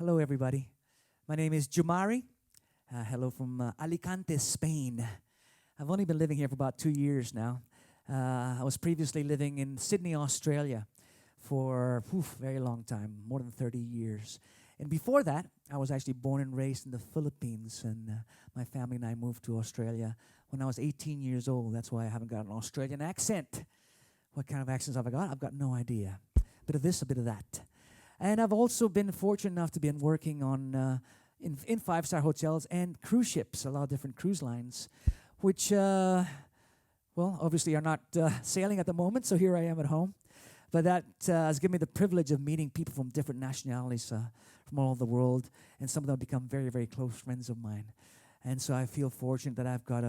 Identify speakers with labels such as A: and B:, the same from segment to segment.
A: Hello, everybody. My name is Jumari. Hello from Alicante, Spain. I've only been living here for about 2 years now. I was previously living in Sydney, Australia for a very long time, more than 30 years. And before that, I was actually born and raised in the Philippines, and my family and I moved to Australia when I was 18 years old. That's why I haven't got an Australian accent. What kind of accents have I got? I've got no idea. Bit of this, a bit of that. And I've also been fortunate enough to be working on in five-star hotels and cruise ships, a lot of different cruise lines, which, obviously are not sailing at the moment, so here I am at home. But that has given me the privilege of meeting people from different nationalities from all over the world, and some of them have become very, very close friends of mine. And so I feel fortunate that I've got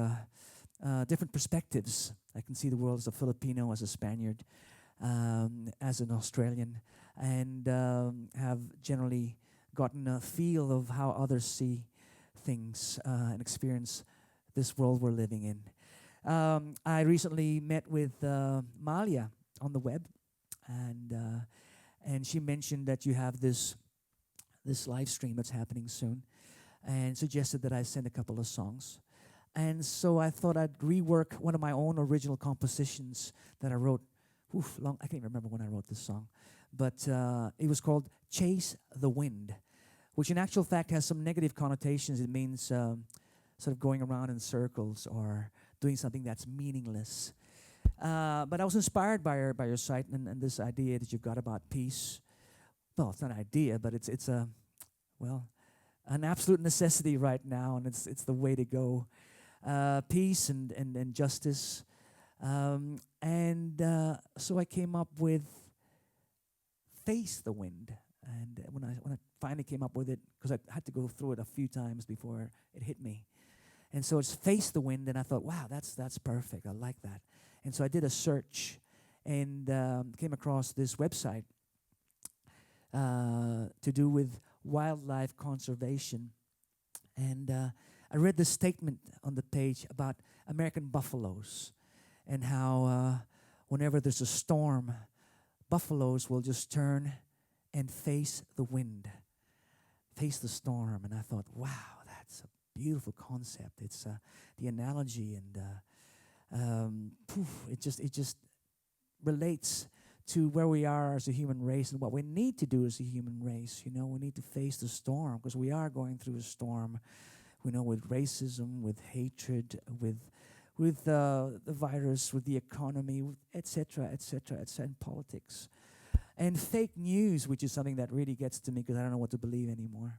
A: different perspectives. I can see the world as a Filipino, as a Spaniard, as an Australian, and have generally gotten a feel of how others see things and experience this world we're living in. I recently met with Malia on the web, and she mentioned that you have this live stream that's happening soon, and suggested that I send a couple of songs. And so I thought I'd rework one of my own original compositions that I wrote. I can't remember when I wrote this song, but it was called "Chase the Wind," which in actual fact has some negative connotations. It means sort of going around in circles or doing something that's meaningless. But I was inspired by your site and this idea that you've got about peace. Well, it's not an idea, but it's an absolute necessity right now, and it's the way to go. Peace and justice. So I came up with "Face the Wind," and when I finally came up with it, because I had to go through it a few times before it hit me, and so it's "Face the Wind," and I thought, wow, that's perfect. I like that, and so I did a search and came across this website to do with wildlife conservation, and I read this statement on the page about American buffaloes, and how whenever there's a storm, buffaloes will just turn and face the wind, face the storm. And I thought, wow, that's a beautiful concept. It's the analogy, and it just relates to where we are as a human race and what we need to do as a human race. You know, we need to face the storm because we are going through a storm. We know, with racism, with hatred, with the virus, with the economy, etc., and politics. And fake news, which is something that really gets to me because I don't know what to believe anymore.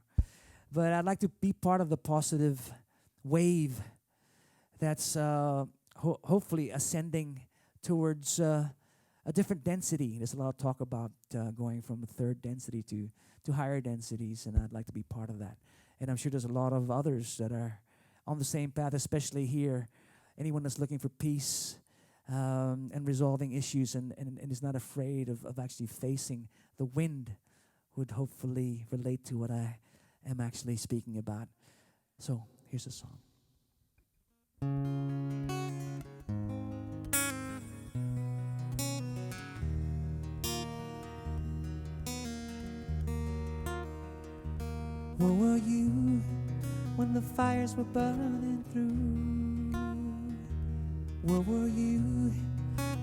A: But I'd like to be part of the positive wave that's hopefully ascending towards a different density. There's a lot of talk about going from the third density to higher densities, and I'd like to be part of that. And I'm sure there's a lot of others that are on the same path, especially here. Anyone that's looking for peace and resolving issues and is not afraid of actually facing the wind would hopefully relate to what I am actually speaking about. So here's a song. Where were you when the fires were burning through? Where were you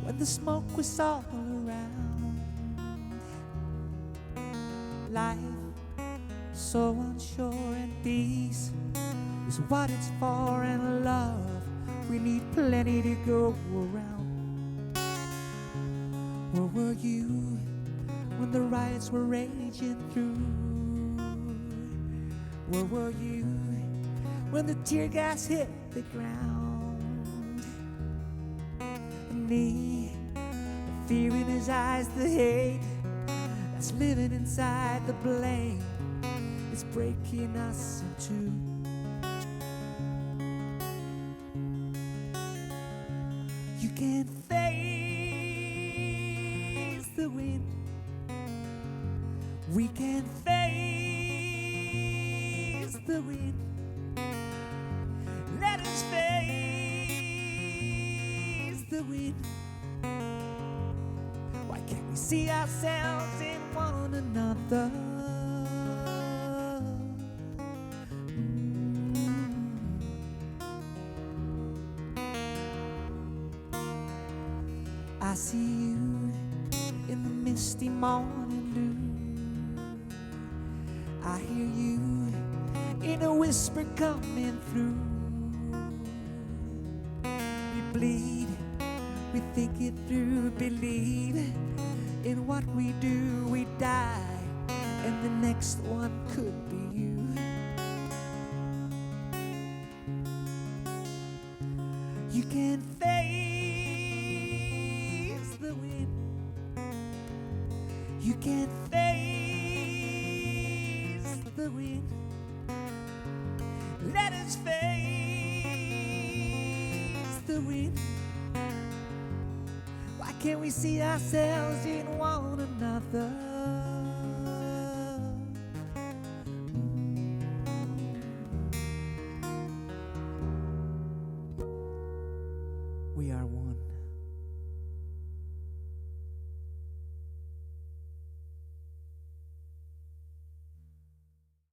A: when the smoke was all around? Life so unsure, and peace is what it's for, and love, we need plenty to go around. Where were you when the riots were raging through? Where were you when the tear gas hit the ground? And me, the fear in his eyes, the hate that's living inside the blame is breaking us in two. You can't face the wind. We can't face the wind. Let us face the wind. Why can't we see ourselves in one another? I see you in the misty morning dew. I hear you in a whisper coming through. We bleed, we think it through, believe in what we do. We die, and the next one could be you. You can face the wind. You can face the wind. Let us face the wind. Why can't we see ourselves in one another? We are one.